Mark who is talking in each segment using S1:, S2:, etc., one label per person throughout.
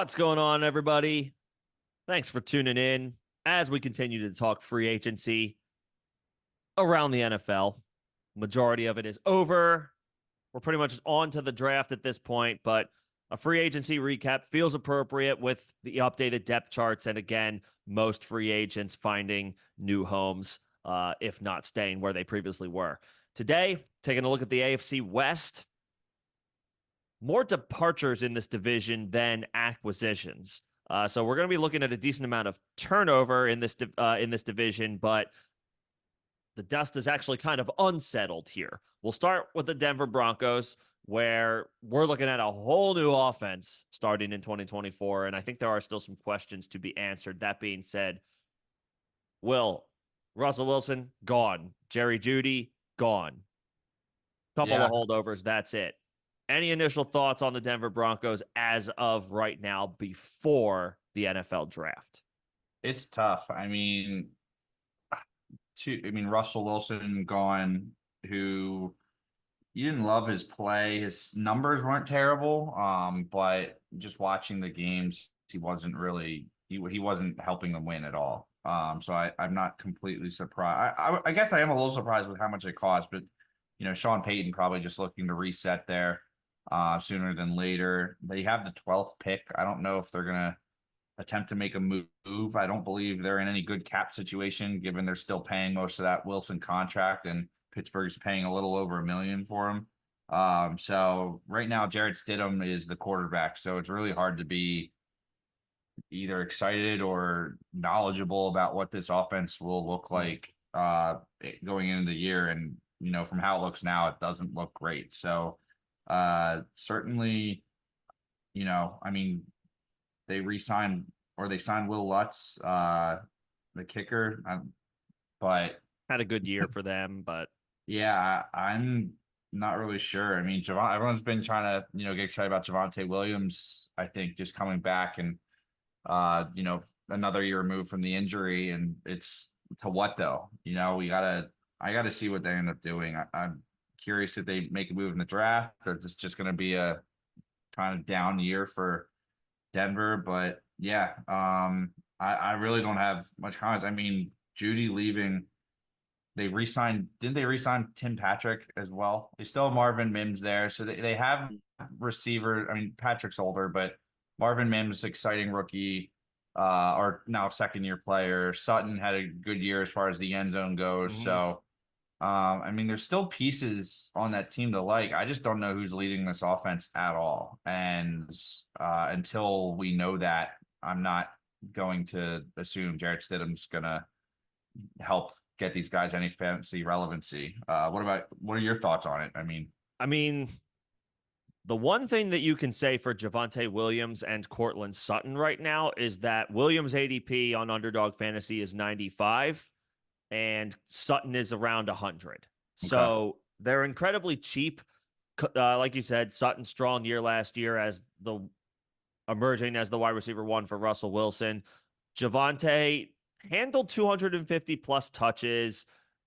S1: What's going on, everybody? Thanks for tuning in as we continue to talk free agency around the NFL. Majority of it is over. We're pretty much on to the draft at this point, but a free agency recap feels appropriate with the updated depth charts. And again, most free agents finding new homes, if not staying where they previously were. Today, taking a look at the AFC West. More departures in this division than acquisitions. So we're going to be looking at a decent amount of turnover in this division, but the dust is actually kind of unsettled here. We'll start with the Denver Broncos, where we're looking at a whole new offense starting in 2024, and I think there are still some questions to be answered. That being said, Russell Wilson, gone. Jerry Jeudy, gone. Couple
S2: Yeah,
S1: of holdovers, that's it. Any initial thoughts on the Denver Broncos as of right now before the NFL draft?
S2: it's tough. Russell Wilson gone, who you didn't love his play. His numbers weren't terrible, but just watching the games, he wasn't really he wasn't helping them win at all. I'm not completely surprised. I guess I am a little surprised with how much it cost, but Sean Payton probably just looking to reset there sooner than later. They have the 12th pick. I don't know if they're gonna attempt to make a move. I don't believe they're in any good cap situation, given they're still paying most of that Wilson contract, and Pittsburgh's paying a little over $1 million for him. So right now, Jarrett Stidham is the quarterback, so it's really hard to be either excited or knowledgeable about what this offense will look like going into the year. And from how it looks now, it doesn't look great. So certainly, they re-signed or they signed Will Lutz, the kicker. But
S1: Had a good year for them, but
S2: yeah, I'm not really sure. Everyone's been trying to, get excited about Javonte Williams, I think, just coming back and, another year removed from the injury. And it's to what though? I gotta see what they end up doing. I'm curious if they make a move in the draft, or if it's just going to be a kind of down year for Denver. But yeah, I really don't have much comments. Judy leaving, didn't they re-sign Tim Patrick as well? They still have Marvin Mims there. So they have receiver. Patrick's older, but Marvin Mims, exciting rookie, or now second year player. Sutton had a good year as far as the end zone goes. So there's still pieces on that team to like. I just don't know who's leading this offense at all. And until we know that, I'm not going to assume Jarrett Stidham's going to help get these guys any fantasy relevancy. What are your thoughts on it?
S1: I mean, the one thing that you can say for Javonte Williams and Cortland Sutton right now is that Williams' ADP on Underdog Fantasy is 95 and Sutton is around 100. So they're incredibly cheap. Like you said, Sutton strong year last year as emerging as the wide receiver one for Russell Wilson. Javonte handled 250 plus touches,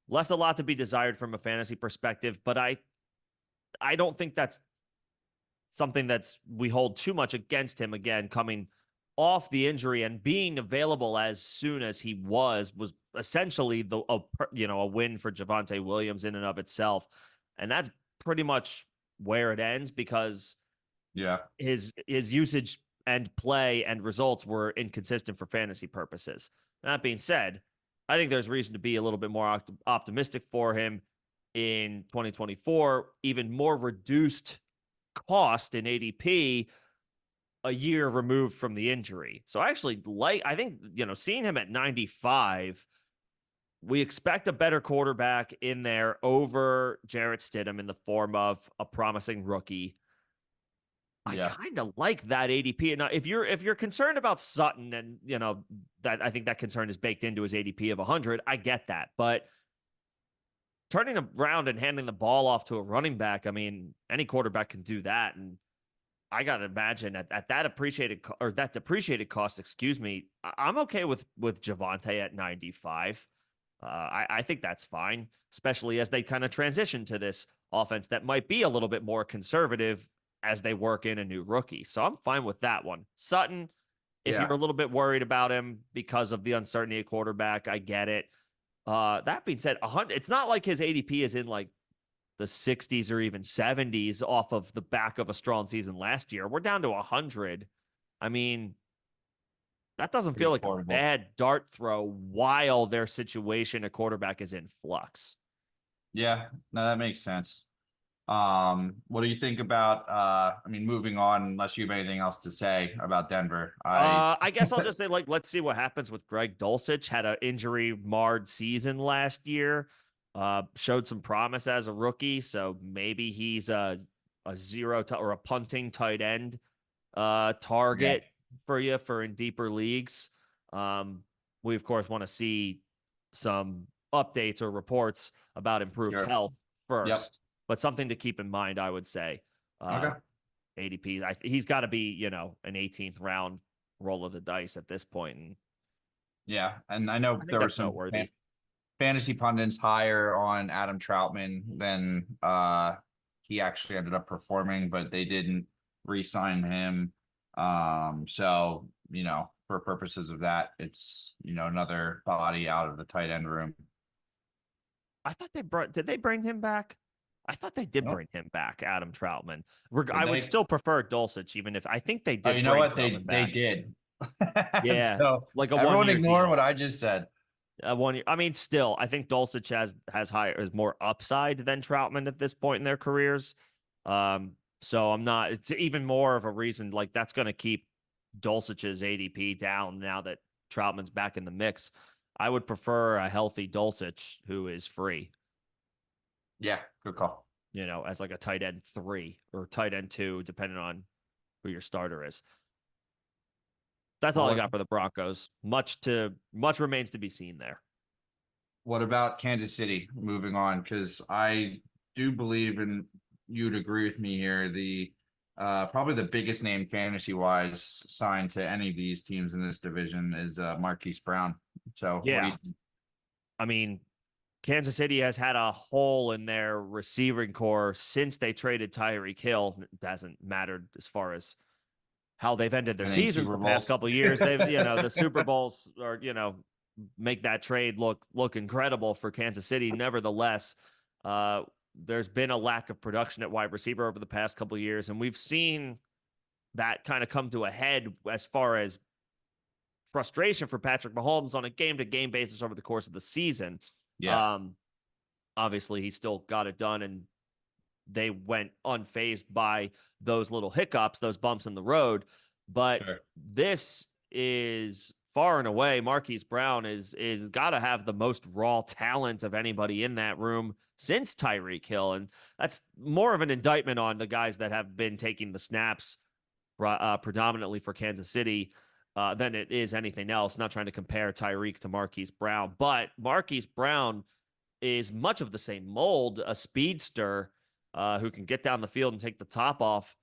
S1: left a lot to be desired from a fantasy perspective, but I don't think that's something we hold too much against him. Again, coming off the injury and being available as soon as he was essentially a win for Javonte Williams in and of itself. And that's pretty much where it ends, because his usage and play and results were inconsistent for fantasy purposes. That being said, I think there's reason to be a little bit more optimistic for him in 2024, even more reduced cost in ADP a year removed from the injury. So I think, seeing him at 95, we expect a better quarterback in there over Jarrett Stidham in the form of a promising rookie. I kind of like that ADP. Now, if you're concerned about Sutton, and that I think that concern is baked into his ADP of 100, I get that. But turning around and handing the ball off to a running back, any quarterback can do that. And I got to imagine at that depreciated cost, I'm okay with Javonte at 95. I think that's fine, especially as they kind of transition to this offense that might be a little bit more conservative as they work in a new rookie. So I'm fine with that one. Sutton, if you're
S2: Yeah.
S1: a little bit worried about him because of the uncertainty of quarterback, I get it. That being said, 100, it's not like his ADP is in like the 60s or even 70s off of the back of a strong season last year. We're down to 100. I mean, that doesn't feel
S2: Pretty
S1: like a
S2: affordable.
S1: bad dart throw while their situation at quarterback is in flux.
S2: Yeah, no, that makes sense. What do you think about I mean, moving on, unless you have anything else to say about Denver.
S1: I guess I'll just say, like, let's see what happens with Greg Dulcich. Had an injury marred season last year. Showed some promise as a rookie, so maybe he's a zero or a punting tight end
S2: Yeah,
S1: target for you for in deeper leagues. We of course want to see some updates or reports about improved
S2: sure.
S1: health
S2: Yep.
S1: first, but something to keep in mind, I would say.
S2: Okay.
S1: ADP, he's got to be, an 18th round roll of the dice at this point, and
S2: Yeah, and I know
S1: I think
S2: there were
S1: that's
S2: some
S1: noteworthy.
S2: fantasy pundits higher on Adam Troutman than he actually ended up performing, but they didn't re-sign him. So for purposes of that, it's another body out of the tight end room.
S1: I thought did they bring him back? I thought they did
S2: Nope.
S1: bring him back, Adam Troutman.
S2: Did
S1: I would
S2: they?
S1: still prefer Dulcich, even if I think they
S2: Oh,
S1: did
S2: you know
S1: bring
S2: what?
S1: Troutman
S2: They
S1: back.
S2: did.
S1: Yeah,
S2: So
S1: like a
S2: everyone
S1: 1 year
S2: ignore what
S1: deal.
S2: I just said.
S1: 1 year. I mean, still, I think Dulcich has more upside than Troutman at this point in their careers. So I'm not. It's even more of a reason like that's going to keep Dulcich's ADP down now that Troutman's back in the mix. I would prefer a healthy Dulcich who is free,
S2: Yeah, good call.
S1: as like a tight end 3 or tight end 2, depending on who your starter is. That's all I
S2: What
S1: got for the Broncos. Much remains to be seen there.
S2: what about Kansas City? Moving on, because I do believe, and you'd agree with me here, the probably the biggest name fantasy wise signed to any of these teams in this division is Marquise Brown. So what do you
S1: Yeah,
S2: think?
S1: I mean, Kansas City has had a hole in their receiving core since they traded Tyreek Hill. It hasn't mattered as far as how they've ended their
S2: Winning
S1: seasons
S2: Super
S1: the past
S2: Bowls?
S1: couple of years. They've, the Super Bowls are, make that trade look incredible for Kansas City. Nevertheless, uh, there's been a lack of production at wide receiver over the past couple of years, and we've seen that kind of come to a head as far as frustration for Patrick Mahomes on a game-to-game basis over the course of the season.
S2: Yeah,
S1: Um, Obviously, he still got it done, and they went unfazed by those little hiccups, those bumps in the road. But
S2: sure.
S1: this is far and away, Marquise Brown is got to have the most raw talent of anybody in that room since Tyreek Hill, and that's more of an indictment on the guys that have been taking the snaps predominantly for Kansas City. Than it is anything else. Not trying to compare Tyreek to Marquise Brown, but Marquise Brown is much of the same mold, a speedster who can get down the field and take the top off,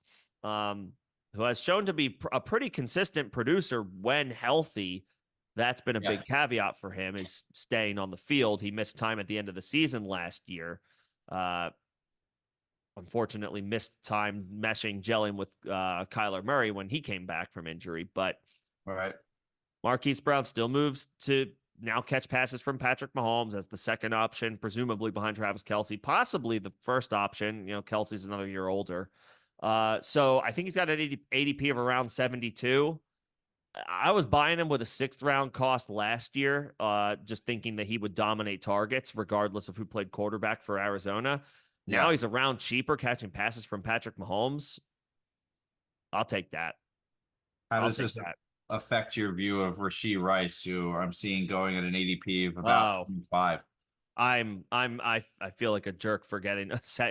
S1: who has shown to be a pretty consistent producer when healthy. That's been a
S2: Yeah.
S1: big caveat for him, is staying on the field. He missed time at the end of the season last year. Unfortunately, missed time gelling with Kyler Murray when he came back from injury. But
S2: All right.
S1: Marquise Brown still moves to now catch passes from Patrick Mahomes as the second option, presumably behind Travis Kelce, possibly the first option. Kelsey's another year older. So I think he's got an ADP of around 72. I was buying him with a 6th-round cost last year, just thinking that he would dominate targets regardless of who played quarterback for Arizona. Now
S2: Yeah.
S1: he's around cheaper catching passes from Patrick Mahomes. I'll take that.
S2: How
S1: I'll
S2: does
S1: take
S2: this
S1: that.
S2: affect your view of Rashee Rice, who I'm seeing going at an ADP of about
S1: Oh,
S2: 5?
S1: I feel like a jerk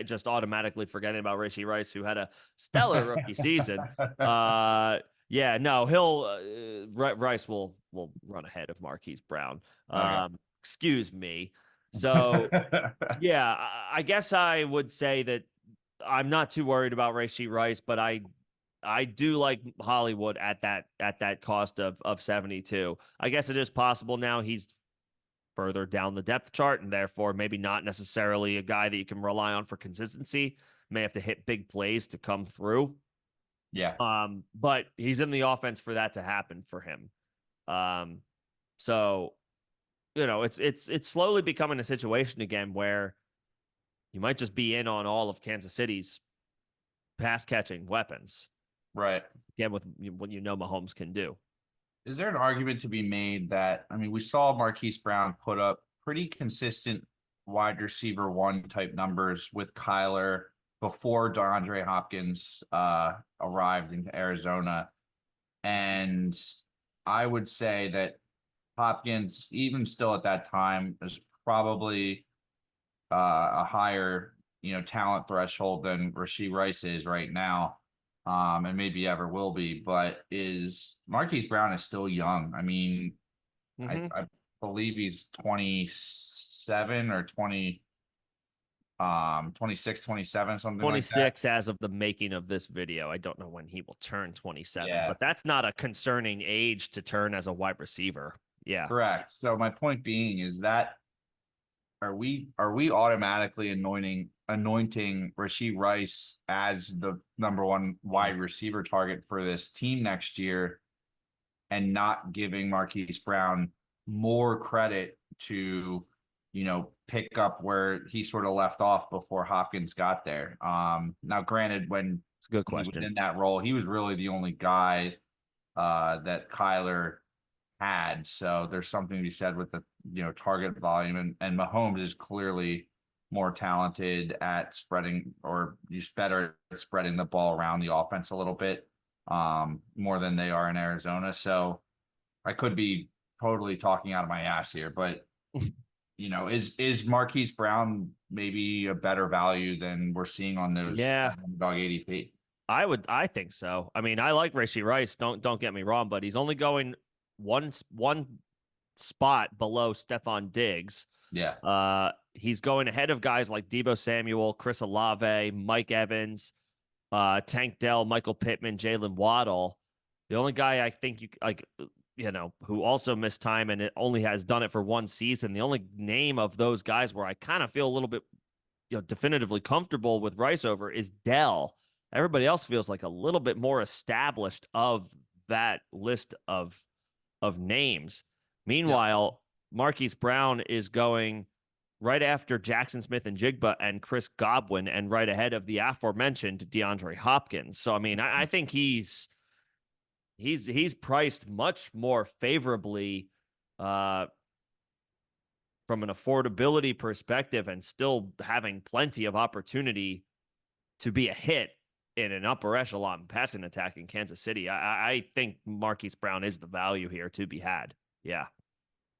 S1: just automatically forgetting about Rashee Rice, who had a stellar rookie season. Yeah, no, Rice will run ahead of Marquise Brown.
S2: Okay.
S1: Excuse me. So yeah, I guess I would say that I'm not too worried about Rashee Rice, but I do like Hollywood at that cost of 72. I guess it is possible now he's further down the depth chart and therefore maybe not necessarily a guy that you can rely on for consistency. may have to hit big plays to come through.
S2: Yeah.
S1: But he's in the offense for that to happen for him. So it's slowly becoming a situation again where you might just be in on all of Kansas City's pass catching weapons.
S2: Right.
S1: Again, with what Mahomes can do.
S2: Is there an argument to be made that, I mean, we saw Marquise Brown put up pretty consistent wide receiver one type numbers with Kyler before DeAndre Hopkins arrived in Arizona. And I would say that Hopkins, even still at that time, is probably a higher, talent threshold than Rashee Rice is right now, and maybe ever will be. But is Marquise Brown is still young. I mean, I believe he's 27 or 26, 27, something like that.
S1: 26 as of the making of this video. I don't know when he will turn 27,
S2: Yeah.
S1: but that's not a concerning age to turn as a wide receiver. Yeah.
S2: Correct. So my point being is that are we automatically anointing Rashee Rice as the number one wide receiver target for this team next year and not giving Marquise Brown more credit to, pick up where he sort of left off before Hopkins got there? Now granted, when
S1: It's a good
S2: he was
S1: question.
S2: in that role, he was really the only guy that Kyler had. So there's something to be said with the target volume, and Mahomes is clearly more talented at spreading, or just better at spreading the ball around the offense a little bit more than they are in Arizona. So I could be totally talking out of my ass here, but is Marquise Brown maybe a better value than we're seeing on those dog ADP?
S1: I think so. I mean, I like Rashee Rice. Don't get me wrong, but he's only going one spot below Stephon Diggs.
S2: Yeah.
S1: He's going ahead of guys like Deebo Samuel, Chris Olave, Mike Evans, Tank Dell, Michael Pittman, Jalen Waddle. The only guy I think who also missed time and it only has done it for one season. The only name of those guys where I kind of feel a little bit, definitively comfortable with Rice over is Dell. Everybody else feels like a little bit more established of that list of names. Meanwhile, Marquise Brown is going right after Jackson Smith and Jigba and Chris Godwin, and right ahead of the aforementioned DeAndre Hopkins. So, I mean, I think he's priced much more favorably from an affordability perspective, and still having plenty of opportunity to be a hit in an upper echelon passing attack in Kansas City. I think Marquise Brown is the value here to be had. Yeah.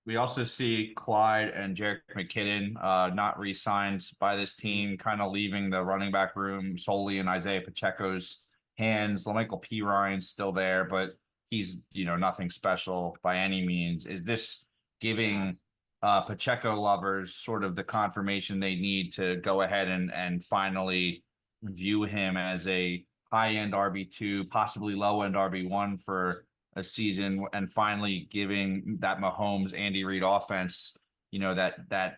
S2: We also see Clyde and Jerick McKinnon not re-signed by this team, kind of leaving the running back room solely in Isaiah Pacheco's hands. LaMichael P. Ryan's still there, but he's, nothing special by any means. Is this giving Pacheco lovers sort of the confirmation they need to go ahead and finally view him as a high-end RB2, possibly low-end RB1 for a season, and finally giving that Mahomes, Andy Reid offense, that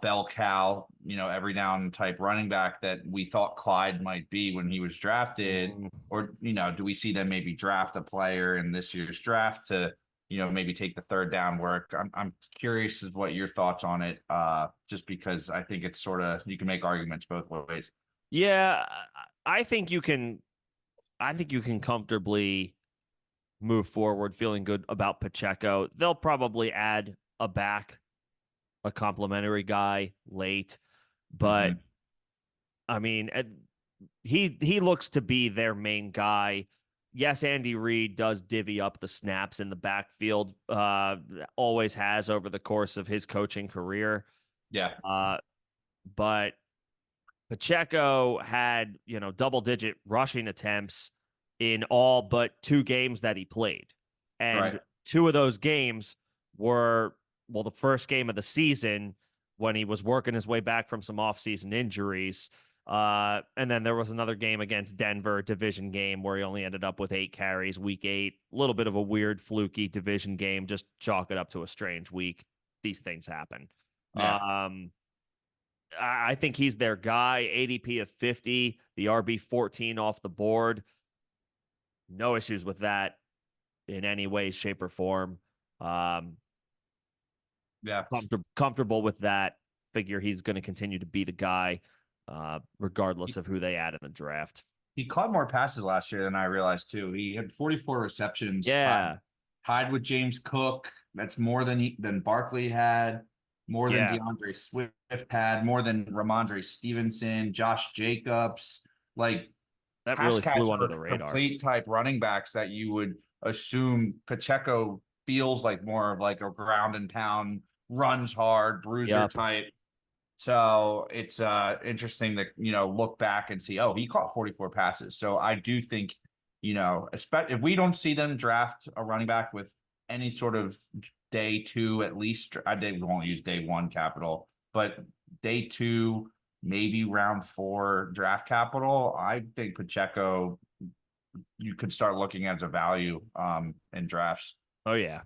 S2: bell cow, every down type running back that we thought Clyde might be when he was drafted? Or, do we see them maybe draft a player in this year's draft to, maybe take the third down work? I'm curious as what your thoughts on it, just because I think it's sort of, you can make arguments both ways.
S1: Yeah, I think you can comfortably move forward feeling good about Pacheco. They'll probably add a complimentary guy late, but I mean, he looks to be their main guy. Yes, Andy Reid does divvy up the snaps in the backfield, always has over the course of his coaching career.
S2: Yeah.
S1: But Pacheco had, double-digit rushing attempts in all but 2 games that he played. And 2 of those games were, the first game of the season when he was working his way back from some offseason injuries. And then there was another game against Denver, division game, where he only ended up with 8 carries, week 8. A little bit of a weird, fluky division game. Just chalk it up to a strange week. These things happen.
S2: Yeah.
S1: I think he's their guy. ADP of 50, the RB 14 off the board. No issues with that in any way, shape, or form. Um,
S2: Yeah.
S1: comfortable with that. Figure he's going to continue to be the guy, regardless
S2: He,
S1: of who they add in the draft.
S2: he caught more passes last year than I realized too. He had 44 receptions,
S1: Yeah,
S2: tied with James Cook. That's more than Barkley had, more than
S1: yeah,
S2: DeAndre Swift had, more than Ramondre Stevenson, Josh Jacobs. Like
S1: that
S2: pass
S1: really flew under
S2: catcher,
S1: the radar.
S2: complete type running backs that you would assume Pacheco feels like more of like a ground and pound, runs hard, bruiser
S1: Yep.
S2: type. So it's interesting to look back and see, oh, he caught 44 passes. So I do think, if we don't see them draft a running back with any sort of day two, at least we won't use day one capital, but day two, maybe round four draft capital, I think Pacheco you could start looking at as a value in drafts.
S1: Oh yeah.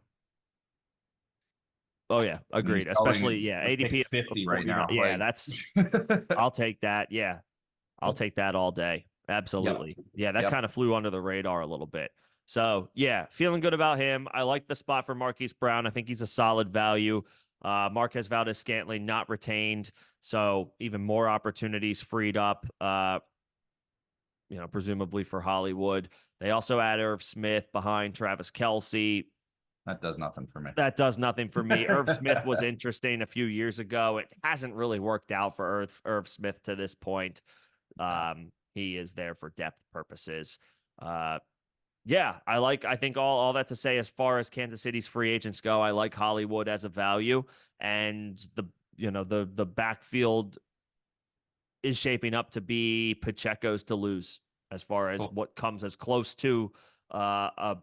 S1: Oh yeah.
S2: And he's
S1: Agreed. Especially
S2: going
S1: yeah.
S2: a pick
S1: ADP of
S2: 50 right
S1: 49.
S2: now.
S1: Yeah,
S2: Like
S1: that's. I'll take that. Yeah, I'll take that all day.
S2: yep.
S1: Absolutely. Yeah, that
S2: Yep.
S1: kind of flew under the radar a little bit. So yeah, feeling good about him. I like the spot for Marquise Brown. I think he's a solid value. Marquez Valdez Scantling not retained, so even more opportunities freed up. Presumably for Hollywood. They also add Irv Smith behind Travis Kelce.
S2: That does nothing for me.
S1: That does nothing for me. Irv Smith was interesting a few years ago. It hasn't really worked out for Irv Smith to this point. He is there for depth purposes. Yeah, I think all that to say as far as Kansas City's free agents go, I like Hollywood as a value, and the backfield is shaping up to be Pacheco's to lose as far as
S2: Cool.
S1: what comes as close to a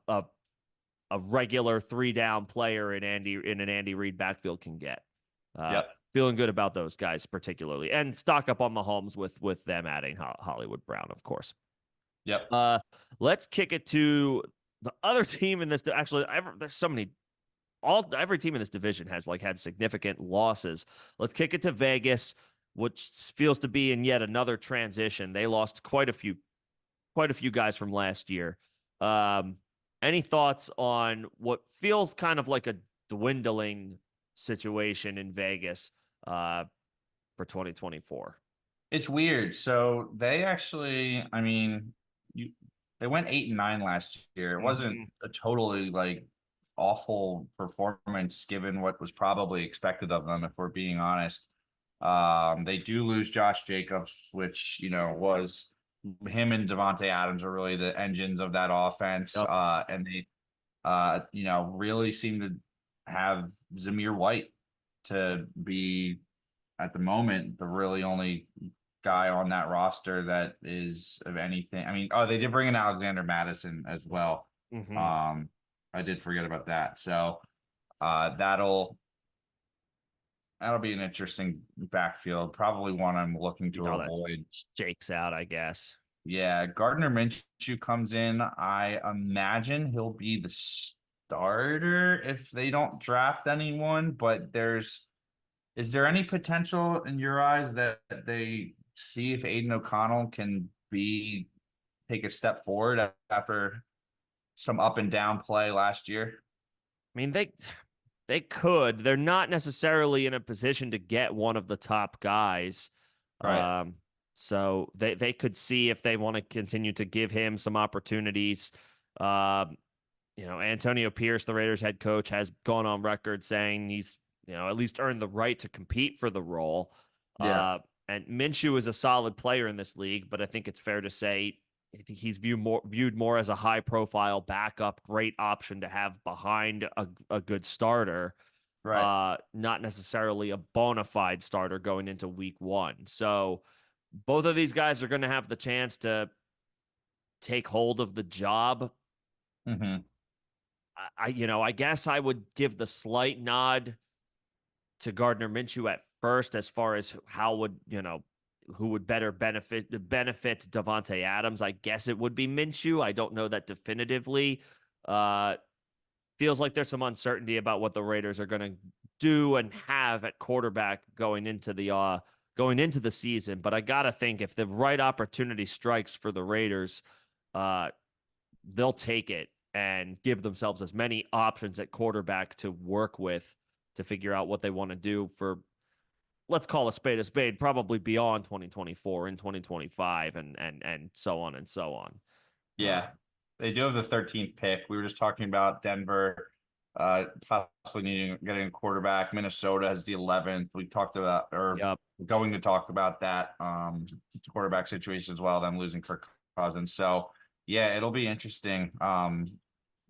S1: regular 3-down player in an Andy Reid backfield can get.
S2: Yep.
S1: Feeling good about those guys particularly, and stock up on Mahomes with them adding Hollywood Brown, of course.
S2: Yep.
S1: Let's kick it to the other team in this. Actually, there's so many. Every team in this division has had significant losses. Let's kick it to Vegas, which feels to be in yet another transition. They lost quite a few guys from last year. Any thoughts on what feels kind of like a dwindling situation in Vegas for 2024?
S2: It's weird. So they actually, I mean, they went 8-9 last year. It wasn't a totally awful performance given what was probably expected of them, if we're being honest. They do lose Josh Jacobs, which was him and Devontae Adams are really the engines of that offense.
S1: Yep.
S2: And they really seem to have Zamir White to be at the moment the really only guy on that roster that is of anything. I mean, they did bring in Alexander Madison as well. I did forget about that. So that'll be an interesting backfield. Probably one I'm looking to avoid.
S1: Jake's out, I guess.
S2: Yeah, Gardner Minshew comes in. I imagine he'll be the starter if they don't draft anyone. But is there any potential in your eyes that they see if Aiden O'Connell can take a step forward after some up and down play last year?
S1: I mean, they could. They're not necessarily in a position to get one of the top guys.
S2: Right.
S1: So they could see if they want to continue to give him some opportunities. Antonio Pierce, the Raiders head coach, has gone on record saying he's at least earned the right to compete for the role.
S2: Yeah.
S1: And Minshew is a solid player in this league, but I think it's fair to say he's viewed more as a high profile backup, great option to have behind a good starter.
S2: Right.
S1: Not necessarily a bona fide starter going into week one. So both of these guys are going to have the chance to take hold of the job. I guess I would give the slight nod to Gardner Minshew at first, as far as who would better benefit Devontae Adams. I guess it would be Minshew. I don't know that definitively. Feels like there's some uncertainty about what the Raiders are going to do and have at quarterback going into the going into the season, but I gotta think if the right opportunity strikes for the Raiders, they'll take it and give themselves as many options at quarterback to work with to figure out what they want to do for, let's call a spade, probably beyond 2024 and 2025 and so on and so on.
S2: Yeah, they do have the 13th pick. We were just talking about Denver, possibly getting a quarterback. Minnesota has the 11th. We talked about, or
S1: Yep.
S2: going to talk about that quarterback situation as well. Them losing Kirk Cousins. So yeah, it'll be interesting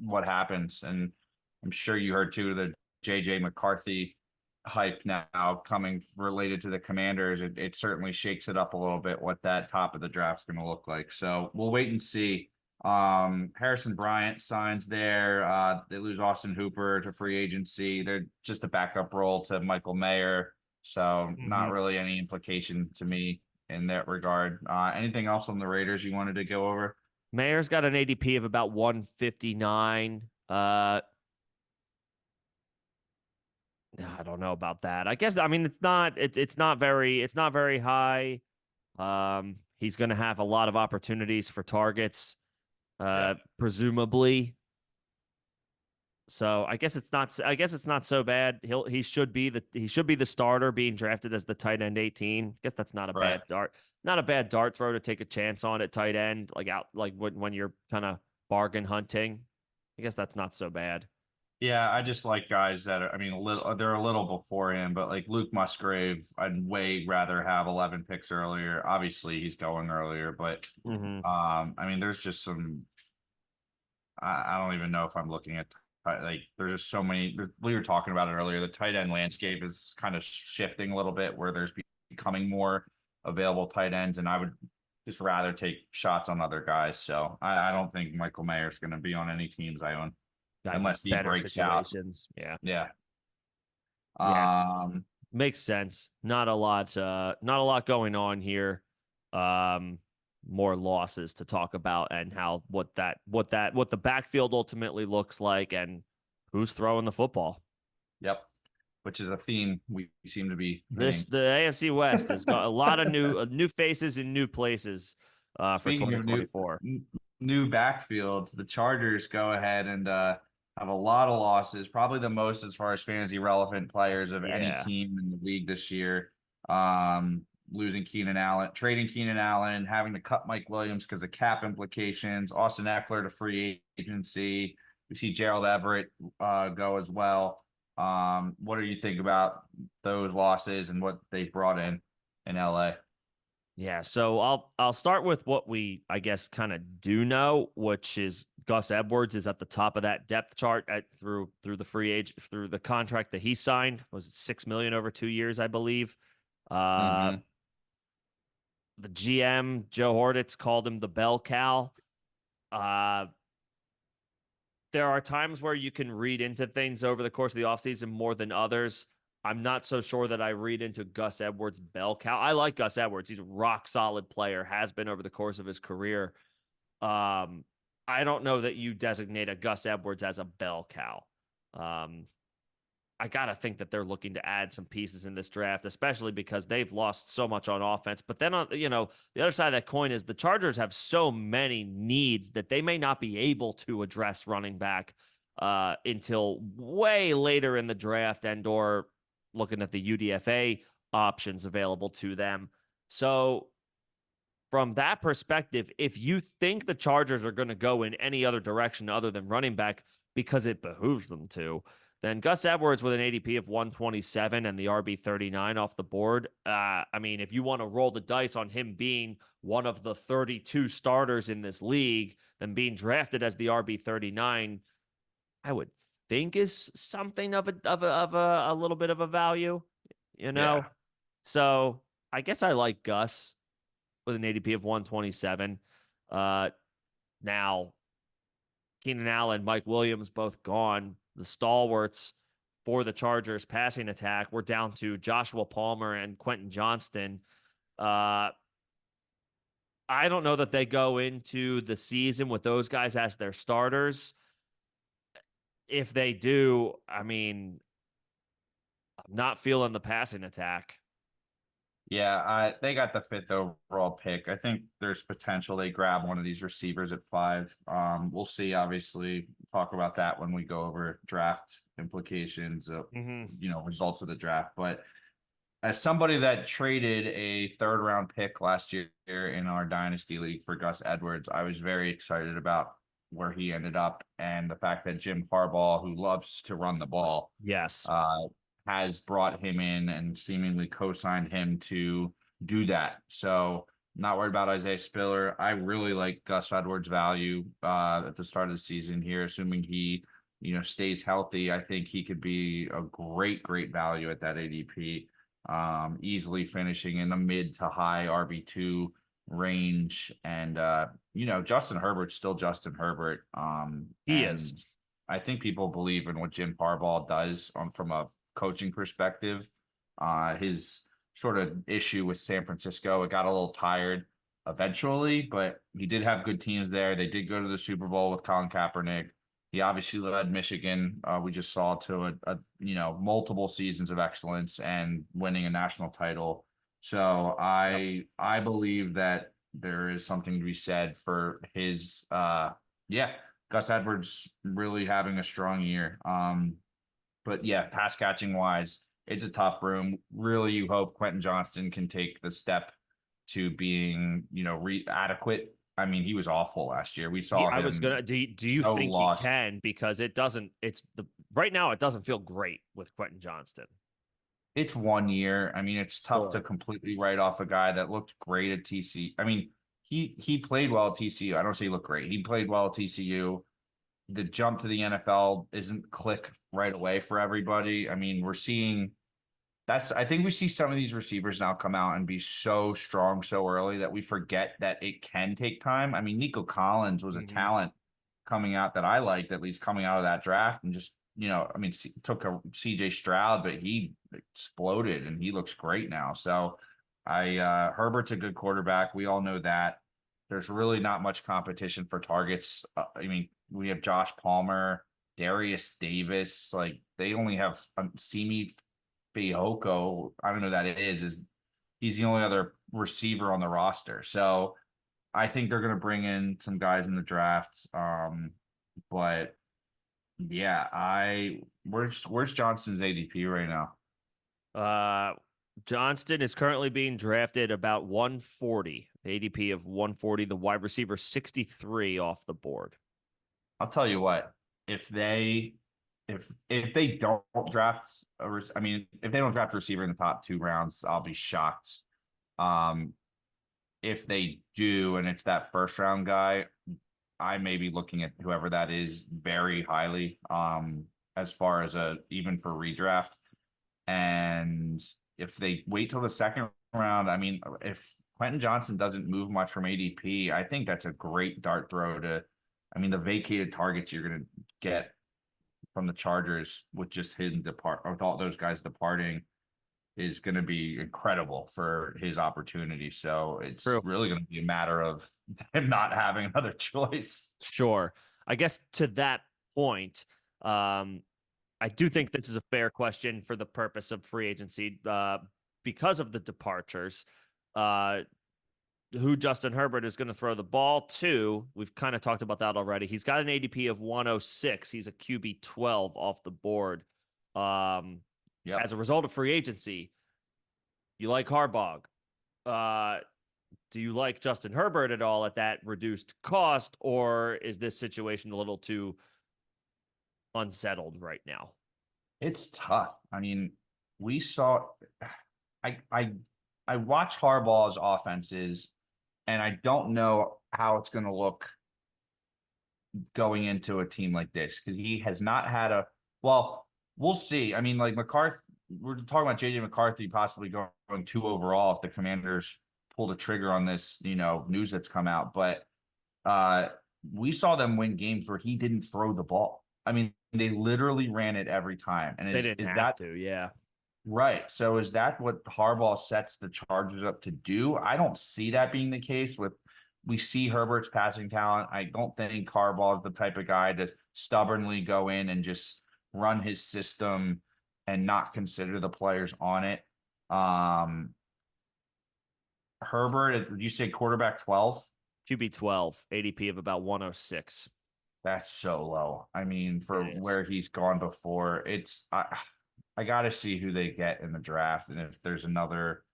S2: what happens. And I'm sure you heard too the JJ McCarthy hype now coming related to the Commanders. It certainly shakes it up a little bit what that top of the draft's going to look like. So we'll wait and see. Harrison Bryant signs there. They lose Austin Hooper to free agency. They're just a backup role to Michael Mayer. So not really any implication to me in that regard. Anything else on the Raiders you wanted to go over?
S1: Mayer's got an ADP of about 159. I don't know about that. I guess, I mean, it's not very high. He's going to have a lot of opportunities for targets, presumably. So I guess it's not so bad. He should be the starter being drafted as the tight end 18. I guess that's not a bad dart throw to take a chance on at tight end, like when you're kind of bargain hunting. I guess that's not so bad.
S2: Yeah, I just like guys that are, I mean, they're a little before him, but like Luke Musgrave, I'd way rather have 11 picks earlier. Obviously, he's going earlier, but I mean, there's just some. I don't even know if I'm looking at like there's just so many. We were talking about it earlier. The tight end landscape is kind of shifting a little bit, where there's becoming more available tight ends, and I would just rather take shots on other guys. So I don't think Michael Mayer's going to be on any teams I own
S1: Guys in
S2: unless he
S1: better
S2: breaks out.
S1: situations. Yeah.
S2: Yeah.
S1: Yeah.
S2: Um,
S1: Makes sense. Not a lot going on here. More losses to talk about and what the backfield ultimately looks like and who's throwing the football.
S2: Yep. Which is a theme we seem to be
S1: The
S2: hitting.
S1: AFC West has got a lot of new faces in new places for
S2: Speaking of
S1: 2024.
S2: new backfields, the Chargers go ahead and have a lot of losses, probably the most as far as fantasy relevant players of any
S1: Yeah.
S2: team in the league this year. Losing Keenan Allen, trading Keenan Allen, having to cut Mike Williams because of cap implications, Austin Eckler to free agency. We see Gerald Everett go as well. What do you think about those losses and what they brought in LA?
S1: Yeah, so I'll start with what we I guess kind of do know, which is Gus Edwards is at the top of that depth chart through the contract that he signed. Was it 6 million over 2 years, I believe. The GM Joe Hortitz called him the bell cow. There are times where you can read into things over the course of the offseason more than others. I'm not so sure that I read into Gus Edwards' bell cow. I like Gus Edwards. He's a rock solid player, has been over the course of his career. I don't know that you designate a Gus Edwards as a bell cow. I got to think that they're looking to add some pieces in this draft, especially because they've lost so much on offense. But then, the other side of that coin is the Chargers have so many needs that they may not be able to address running back until way later in the draft and or looking at the UDFA options available to them. So from that perspective, if you think the Chargers are going to go in any other direction other than running back because it behooves them to, then Gus Edwards with an ADP of 127 and the RB 39 off the board. I mean, if you want to roll the dice on him being one of the 32 starters in this league, then being drafted as the RB 39, I would think is something of a little bit of a value,
S2: Yeah.
S1: So I guess I like Gus with an ADP of 127. Now Keenan Allen, Mike Williams, both gone. The stalwarts for the Chargers passing attack, we're down to Joshua Palmer and Quentin Johnston. I don't know that they go into the season with those guys as their starters. If they do, I mean, I'm not feeling the passing attack.
S2: Yeah, they got the 5th overall pick. I think there's potential they grab one of these receivers at 5. We'll see. Obviously, talk about that when we go over draft implications of
S1: Hmm.
S2: results of the draft. But as somebody that traded a 3rd round pick last year in our dynasty league for Gus Edwards, I was very excited about where he ended up and the fact that Jim Harbaugh, who loves to run the ball,
S1: Yes.
S2: uh, has brought him in and seemingly co-signed him to do that. So not worried about Isaiah Spiller. I really like Gus Edwards' value at the start of the season here, assuming he stays healthy. I think he could be a great value at that ADP, easily finishing in the mid to high RB2 range. And Justin Herbert's still Justin Herbert.
S1: He is.
S2: And I think people believe in what Jim Harbaugh does from a coaching perspective. His sort of issue with San Francisco, it got a little tired eventually, but he did have good teams there. They did go to the Super Bowl with Colin Kaepernick. He obviously led Michigan. We just saw to a multiple seasons of excellence and winning a national title. So
S1: Yep.
S2: I believe that there is something to be said for his Gus Edwards really having a strong year. But yeah, pass catching wise, it's a tough room. Really, you hope Quentin Johnston can take the step to being, adequate. I mean, he was awful last year. We saw
S1: I was
S2: him
S1: gonna. Do you
S2: so
S1: think he
S2: lost.
S1: can? Because it doesn't. It's the right now. It doesn't feel great with Quentin Johnston.
S2: It's 1 year. I mean, it's tough to
S1: Sure.
S2: completely write off a guy that looked great at TCU. I mean, he played well at TCU. I don't say he looked great. He played well at TCU. The jump to the NFL isn't click right away for everybody. I mean, we're seeing I think we see some of these receivers now come out and be so strong so early that we forget that it can take time. I mean, Nico Collins was a
S1: Hmm.
S2: talent coming out that I liked, at least coming out of that draft, and just, I mean, took a CJ Stroud, but he exploded and he looks great now. So Herbert's a good quarterback. We all know that. There's really not much competition for targets. I mean, we have Josh Palmer, Darius Davis. Like they only have Simi Fehoko, I don't know who that is he's the only other receiver on the roster. So I think they're going to bring in some guys in the draft. But yeah, where's Johnson's ADP right now?
S1: Uh, Johnston is currently being drafted about 140, ADP of 140. The wide receiver 63 off the board.
S2: I'll tell you what, if they if they don't draft I mean, if they don't draft a receiver in the top 2 rounds, I'll be shocked. Um, if they do, and it's that 1st round guy, I may be looking at whoever that is very highly, as far as even for redraft. And if they wait till the 2nd round, I mean, if Quentin Johnson doesn't move much from ADP, I think that's a great dart throw I mean, the vacated targets you're going to get from the Chargers with just him with all those guys departing is going to be incredible for his opportunity. So it's
S1: True.
S2: really going to be a matter of him not having another choice.
S1: Sure. I guess to that point, I do think this is a fair question for the purpose of free agency, because of the departures. Uh, who Justin Herbert is going to throw the ball to? We've kind of talked about that already. He's got an ADP of 106. He's a QB 12 off the board.
S2: Yep.
S1: As a result of free agency, you like Harbaugh. Uh, do you like Justin Herbert at all at that reduced cost, or is this situation a little too unsettled right now?
S2: It's tough. I mean, we saw I I I watch Harbaugh's offenses and I don't know how it's going to look going into a team like this because he has not had well, we'll see. I mean, like McCarthy, we're talking about JJ McCarthy possibly going 2 overall if the Commanders pull the trigger on this, news that's come out. But uh, we saw them win games where he didn't throw the ball. I mean, they literally ran it every time. And
S1: They
S2: is
S1: didn't
S2: is
S1: have
S2: that
S1: to, yeah.
S2: right? So is that what Harbaugh sets the Chargers up to do? I don't see that being the case with we see Herbert's passing talent. I don't think Harbaugh is the type of guy to stubbornly go in and just run his system and not consider the players on it. Um, Herbert, did you say quarterback 12?
S1: QB 12, ADP of about 106.
S2: That's so low. I mean, for
S1: It is.
S2: where he's gone before, I got to see who they get in the draft, and if there's another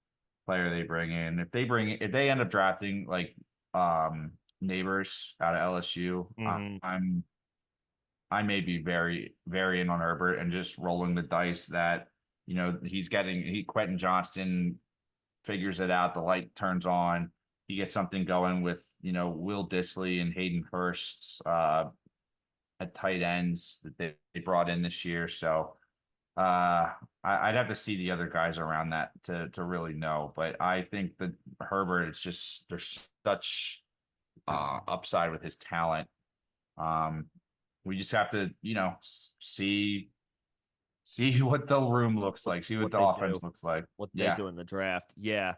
S2: player they bring in, if they end up drafting like Neighbors out of LSU,
S1: Mhm.
S2: I may be very in on Herbert and just rolling the dice that Quentin Johnston figures it out, the light turns on, he gets something going with Will Dissly and Hayden Hurst at tight ends that they brought in this year. So I'd have to see the other guys around that to really know. But I think that Herbert, it's just there's such upside with his talent. We just have to, see what the room looks like, see what
S1: What
S2: the
S1: they do.
S2: offense looks like.
S1: What they
S2: Yeah.
S1: do in the draft. Yeah.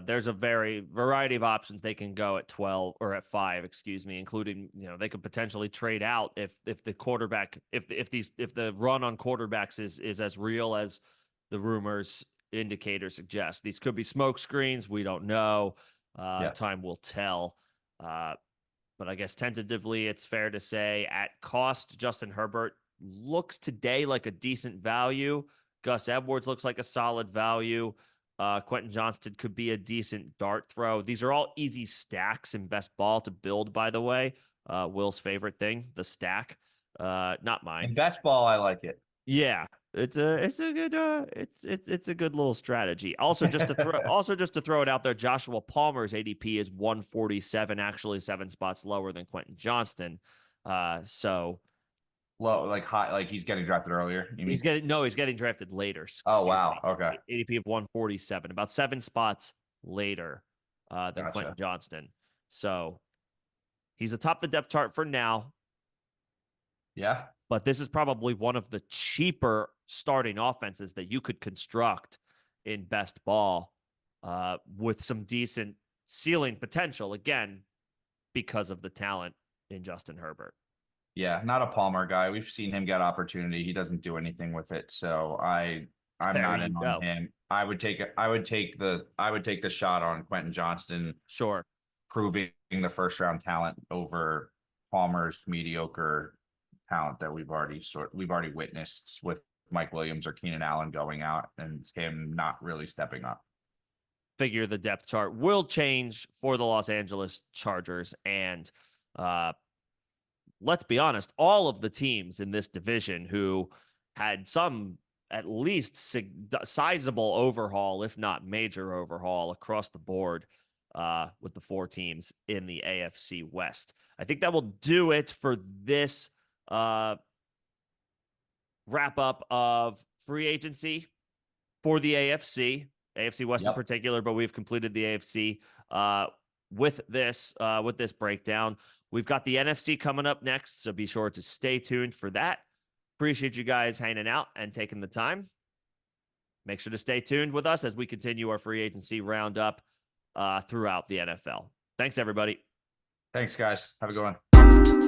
S1: There's a variety of options they can go at 12 or at 5, excuse me, including, they could potentially trade out if the quarterback, if the run on quarterbacks is as real as the rumors indicate or suggest. These could be smoke screens. We don't know.
S2: Yeah.
S1: Time will tell. But I guess tentatively, it's fair to say at cost, Justin Herbert looks today like a decent value. Gus Edwards looks like a solid value. Quentin Johnston could be a decent dart throw. These are all easy stacks in best ball to build, by the way. Will's favorite thing, the stack. Not mine.
S2: In best ball, I like it.
S1: Yeah, it's a good it's a good little strategy. Also, just to throw it out there, Joshua Palmer's ADP is 147, actually 7 spots lower than Quentin Johnston. So
S2: Low, like high, like he's getting drafted earlier. You mean?
S1: he's getting drafted later.
S2: Oh
S1: Excuse
S2: wow.
S1: me.
S2: Okay.
S1: ADP of 147, about 7 spots later than Quentin
S2: Gotcha.
S1: Johnston. So he's atop the depth chart for now.
S2: Yeah.
S1: But this is probably one of the cheaper starting offenses that you could construct in best ball with some decent ceiling potential, again, because of the talent in Justin Herbert.
S2: Yeah, not a Palmer guy. We've seen him get opportunity. He doesn't do anything with it. So I'm
S1: There
S2: not
S1: you
S2: in on
S1: go.
S2: him. I would take the shot on Quentin Johnston
S1: Sure.
S2: proving the first round talent over Palmer's mediocre talent that we've already witnessed with Mike Williams or Keenan Allen going out and him not really stepping up.
S1: Figure the depth chart will change for the Los Angeles Chargers. And let's be honest, all of the teams in this division who had some at least sizable overhaul, if not major overhaul, across the board with the 4 teams in the AFC West. I think that will do it for this wrap up of free agency for the AFC West in
S2: Yep.
S1: particular, but we've completed the AFC with this breakdown. We've got the NFC coming up next, so be sure to stay tuned for that. Appreciate you guys hanging out and taking the time. Make sure to stay tuned with us as we continue our free agency roundup throughout the NFL. Thanks, everybody.
S2: Thanks, guys. Have a good one.